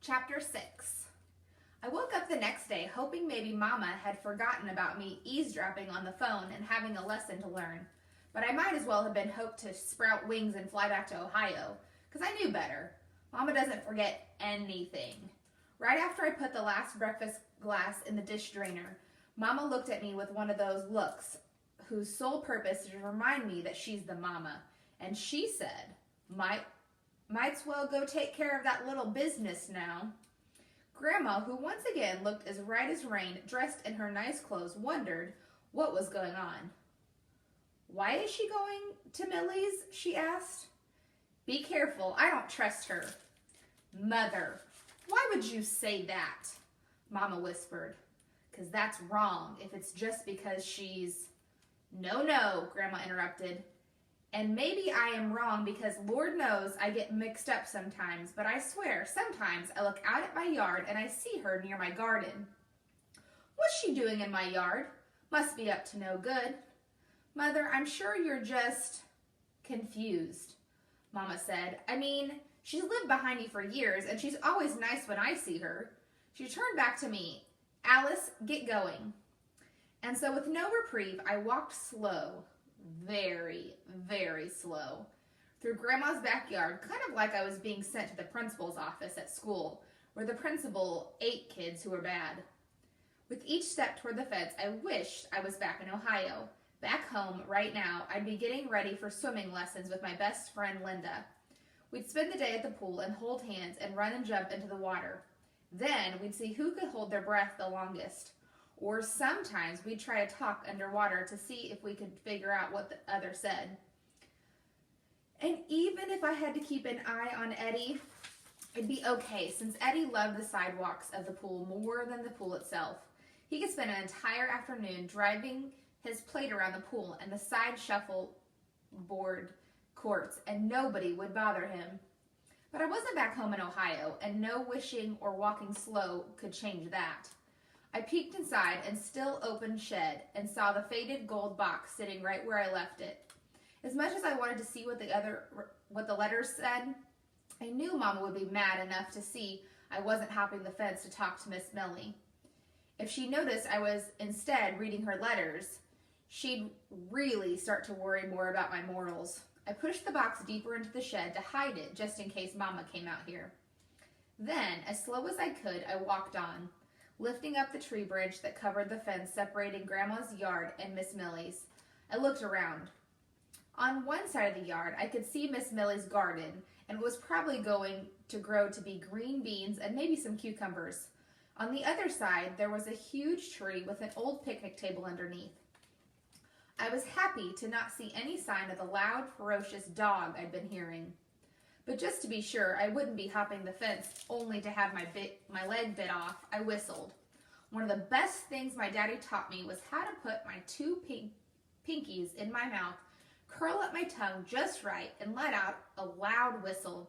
Chapter 6. I woke up the next day hoping maybe Mama had forgotten about me eavesdropping on the phone and having a lesson to learn. But I might as well have been hoped to sprout wings and fly back to Ohio, because I knew better. Mama doesn't forget anything. Right after I put the last breakfast glass in the dish drainer, Mama looked at me with one of those looks whose sole purpose is to remind me that she's the mama. And she said, Might's well go take care of that little business now. Grandma, who once again looked as right as rain, dressed in her nice clothes, wondered what was going on. Why is she going to Millie's? She asked. Be careful, I don't trust her. Mother, why would you say that? Mama whispered. 'Cause that's wrong if it's just because she's... No, Grandma interrupted. And maybe I am wrong because Lord knows I get mixed up sometimes, but I swear sometimes I look out at my yard and I see her near my garden. What's she doing in my yard? Must be up to no good. Mother, I'm sure you're just confused, Mama said. I mean, she's lived behind me for years and she's always nice when I see her. She turned back to me. Alice, get going. And so with no reprieve, I walked slow, very, very slow, through Grandma's backyard, kind of like I was being sent to the principal's office at school, where the principal ate kids who were bad. With each step toward the fence, I wished I was back in Ohio. Back home, right now, I'd be getting ready for swimming lessons with my best friend, Linda. We'd spend the day at the pool and hold hands and run and jump into the water. Then we'd see who could hold their breath the longest. Or sometimes we'd try to talk underwater to see if we could figure out what the other said. And even if I had to keep an eye on Eddie, it'd be okay, since Eddie loved the sidewalks of the pool more than the pool itself. He could spend an entire afternoon driving his plate around the pool and the side shuffleboard courts, and nobody would bother him. But I wasn't back home in Ohio, and no wishing or walking slow could change that. I peeked inside and still open shed and saw the faded gold box sitting right where I left it. As much as I wanted to see what the letters said, I knew Mama would be mad enough to see I wasn't hopping the fence to talk to Miss Millie. If she noticed I was instead reading her letters, she'd really start to worry more about my morals. I pushed the box deeper into the shed to hide it just in case Mama came out here. Then, as slow as I could, I walked on, lifting up the tree branch that covered the fence separating Grandma's yard and Miss Millie's. I looked around. On one side of the yard, I could see Miss Millie's garden, and it was probably going to grow to be green beans and maybe some cucumbers. On the other side, there was a huge tree with an old picnic table underneath. I was happy to not see any sign of the loud, ferocious dog I'd been hearing. But just to be sure I wouldn't be hopping the fence only to have my leg bit off, I whistled. One of the best things my daddy taught me was how to put my two pinkies in my mouth, curl up my tongue just right, and let out a loud whistle.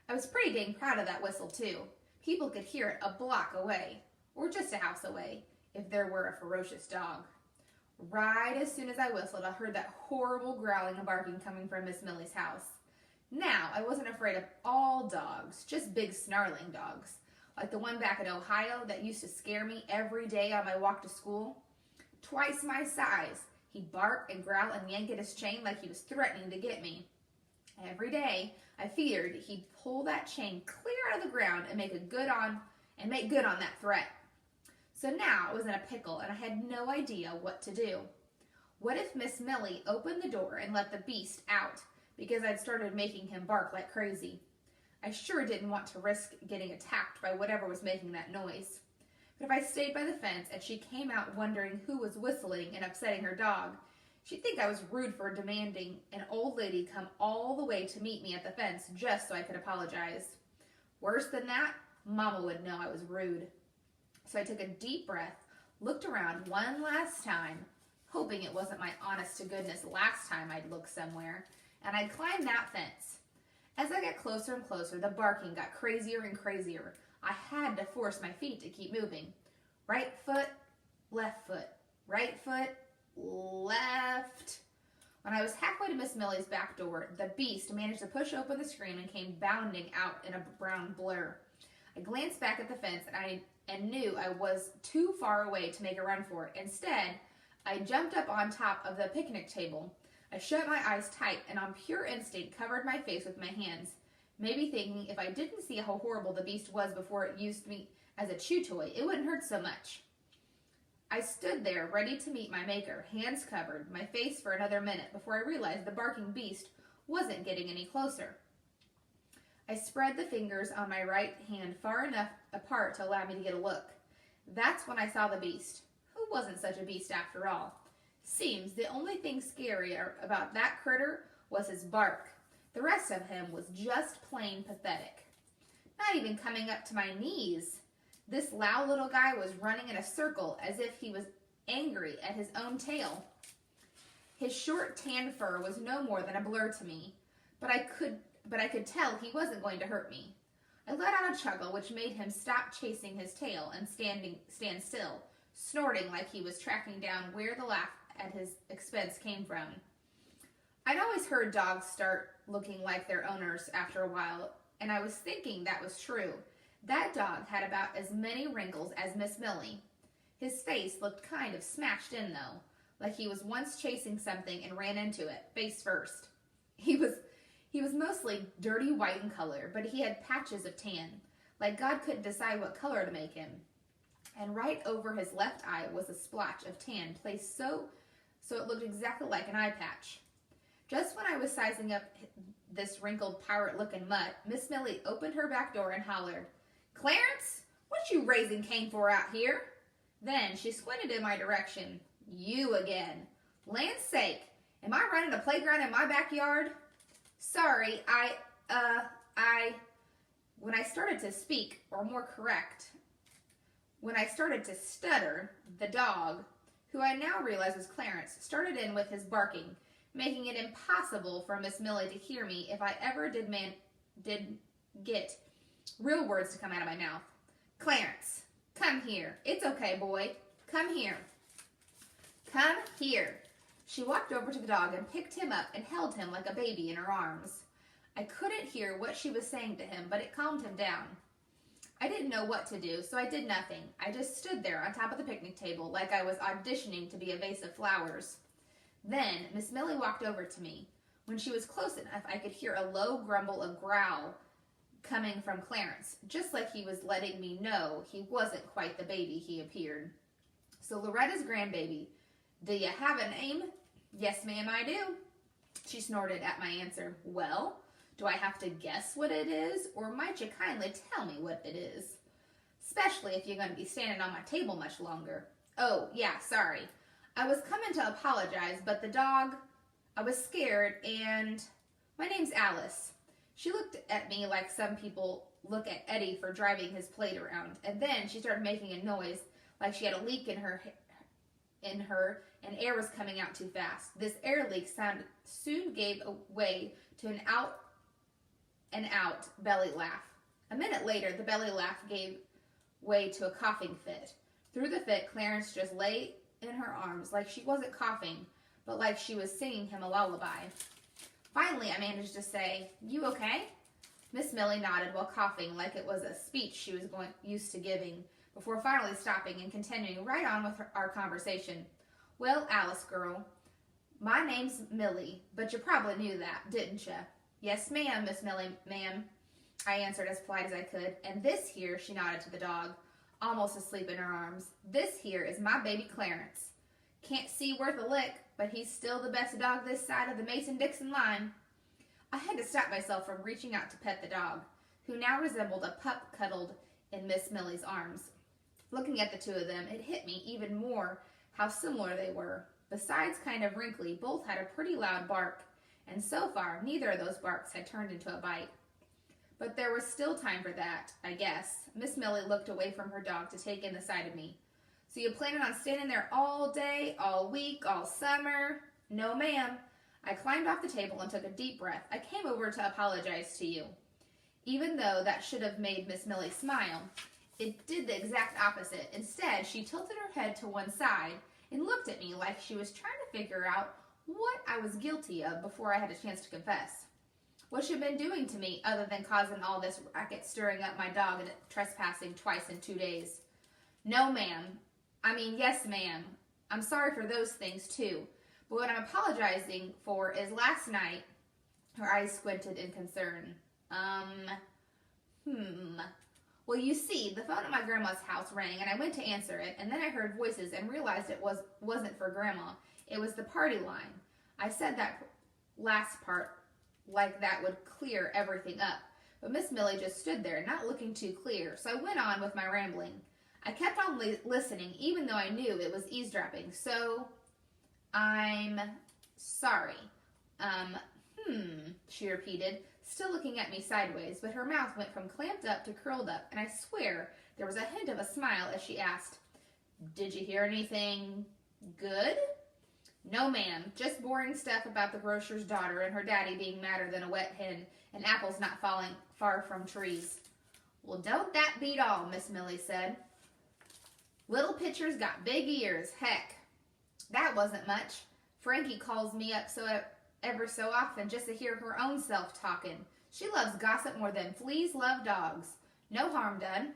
I was pretty dang proud of that whistle, too. People could hear it a block away, or just a house away, if there were a ferocious dog. Right as soon as I whistled, I heard that horrible growling and barking coming from Miss Millie's house. Now, I wasn't afraid of all dogs, just big snarling dogs, like the one back in Ohio that used to scare me every day on my walk to school. Twice my size, he'd bark and growl and yank at his chain like he was threatening to get me. Every day, I feared he'd pull that chain clear out of the ground and make good on that threat. So now I was in a pickle and I had no idea what to do. What if Miss Millie opened the door and let the beast out because I'd started making him bark like crazy? I sure didn't want to risk getting attacked by whatever was making that noise. But if I stayed by the fence and she came out wondering who was whistling and upsetting her dog, she'd think I was rude for demanding an old lady come all the way to meet me at the fence just so I could apologize. Worse than that, Mama would know I was rude. So I took a deep breath, looked around one last time, hoping it wasn't my honest-to-goodness last time I'd looked somewhere, and I climbed that fence. As I got closer and closer, the barking got crazier and crazier. I had to force my feet to keep moving. Right foot, left foot, right foot, left. When I was halfway to Miss Millie's back door, the beast managed to push open the screen and came bounding out in a brown blur. I glanced back at the fence and knew I was too far away to make a run for it. Instead, I jumped up on top of the picnic table. I shut my eyes tight and on pure instinct covered my face with my hands, maybe thinking if I didn't see how horrible the beast was before it used me as a chew toy, it wouldn't hurt so much. I stood there ready to meet my maker, hands covered, my face for another minute before I realized the barking beast wasn't getting any closer. I spread the fingers on my right hand far enough apart to allow me to get a look. That's when I saw the beast, who wasn't such a beast after all. Seems the only thing scary about that critter was his bark. The rest of him was just plain pathetic. Not even coming up to my knees. This loud little guy was running in a circle as if he was angry at his own tail. His short tan fur was no more than a blur to me, but I could tell he wasn't going to hurt me. I let out a chuckle which made him stop chasing his tail and stand still, snorting like he was tracking down where the laugh at his expense came from. I'd always heard dogs start looking like their owners after a while, and I was thinking that was true. That dog had about as many wrinkles as Miss Millie. His face looked kind of smashed in, though, like he was once chasing something and ran into it, face first. He was mostly dirty white in color, but he had patches of tan, like God couldn't decide what color to make him. And right over his left eye was a splotch of tan placed so it looked exactly like an eye patch. Just when I was sizing up this wrinkled pirate-looking mutt, Miss Millie opened her back door and hollered, "Clarence, what you raising Cain for out here?" Then she squinted in my direction. "You again. Land's sake, am I running a playground in my backyard?" "Sorry, When I started to speak, or more correct, when I started to stutter, the dog, who I now realize was Clarence, started in with his barking, making it impossible for Miss Millie to hear me if I ever did get real words to come out of my mouth. "Clarence, come here. It's okay, boy. Come here. Come here." She walked over to the dog and picked him up and held him like a baby in her arms. I couldn't hear what she was saying to him, but it calmed him down. I didn't know what to do, so I did nothing. I just stood there on top of the picnic table like I was auditioning to be a vase of flowers. Then Miss Millie walked over to me. When she was close enough, I could hear a low grumble of growl coming from Clarence, just like he was letting me know he wasn't quite the baby he appeared. "So Loretta's grandbaby, do you have a name?" "Yes, ma'am, I do." She snorted at my answer. "Well, do I have to guess what it is, or might you kindly tell me what it is? Especially if you're going to be standing on my table much longer." "Oh, yeah, sorry. I was coming to apologize, but the dog, I was scared, and my name's Alice." She looked at me like some people look at Eddie for driving his plate around, and then she started making a noise like she had a leak in her and air was coming out too fast. This air leak soon gave way to an out belly laugh. A minute later, the belly laugh gave way to a coughing fit. Through the fit, Clarence just lay in her arms like she wasn't coughing, but like she was singing him a lullaby. Finally, I managed to say, "You okay?" Miss Millie nodded while coughing like it was a speech she was used to giving, before finally stopping and continuing right on with our conversation. "Well, Alice girl, my name's Millie, but you probably knew that, didn't you?" "Yes, ma'am, Miss Millie, ma'am," I answered as polite as I could. "And this here," she nodded to the dog, almost asleep in her arms, "this here is my baby Clarence. Can't see worth a lick, but he's still the best dog this side of the Mason-Dixon line." I had to stop myself from reaching out to pet the dog, who now resembled a pup cuddled in Miss Millie's arms. Looking at the two of them, it hit me even more how similar they were. Besides kind of wrinkly, both had a pretty loud bark, and so far, neither of those barks had turned into a bite. But there was still time for that, I guess. Miss Millie looked away from her dog to take in the sight of me. "So you planning on standing there all day, all week, all summer?" "No, ma'am." I climbed off the table and took a deep breath. "I came over to apologize to you." Even though that should have made Miss Millie smile, it did the exact opposite. Instead, she tilted her head to one side and looked at me like she was trying to figure out what I was guilty of before I had a chance to confess. What's she been doing to me other than causing all this racket, stirring up my dog, and trespassing twice in 2 days? No, ma'am. I mean, yes, ma'am. I'm sorry for those things, too. But what I'm apologizing for is last night, her eyes squinted in concern. Well, you see, the phone at my grandma's house rang, and I went to answer it, and then I heard voices and realized it wasn't for Grandma. It was the party line. I said that last part like that would clear everything up. But Miss Millie just stood there, not looking too clear, so I went on with my rambling. I kept on listening, even though I knew it was eavesdropping, so I'm sorry. She repeated, still looking at me sideways, but her mouth went from clamped up to curled up, and I swear there was a hint of a smile as she asked, did you hear anything good? No, ma'am, just boring stuff about the grocer's daughter and her daddy being madder than a wet hen and apples not falling far from trees. Well, don't that beat all, Miss Millie said. Little pitcher's got big ears, heck. That wasn't much. Frankie calls me up ever so often just to hear her own self talking. She loves gossip more than fleas love dogs. No harm done.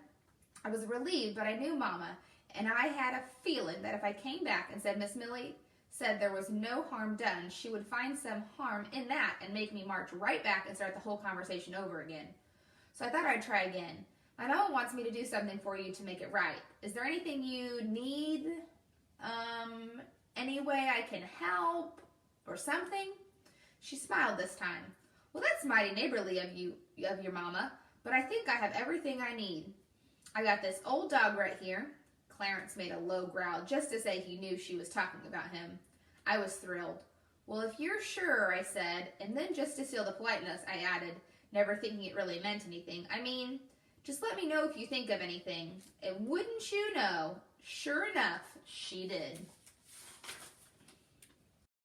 I was relieved, but I knew Mama, and I had a feeling that if I came back and said Miss Millie said there was no harm done, she would find some harm in that and make me march right back and start the whole conversation over again. So I thought I'd try again. My mama wants me to do something for you to make it right. Is there anything you need? Any way I can help? Or something? She smiled this time. Well, that's mighty neighborly of your mama, but I think I have everything I need. I got this old dog right here. Clarence made a low growl just to say he knew she was talking about him. I was thrilled. Well, if you're sure, I said, and then just to seal the politeness, I added, never thinking it really meant anything. I mean, just let me know if you think of anything. And wouldn't you know, sure enough, she did.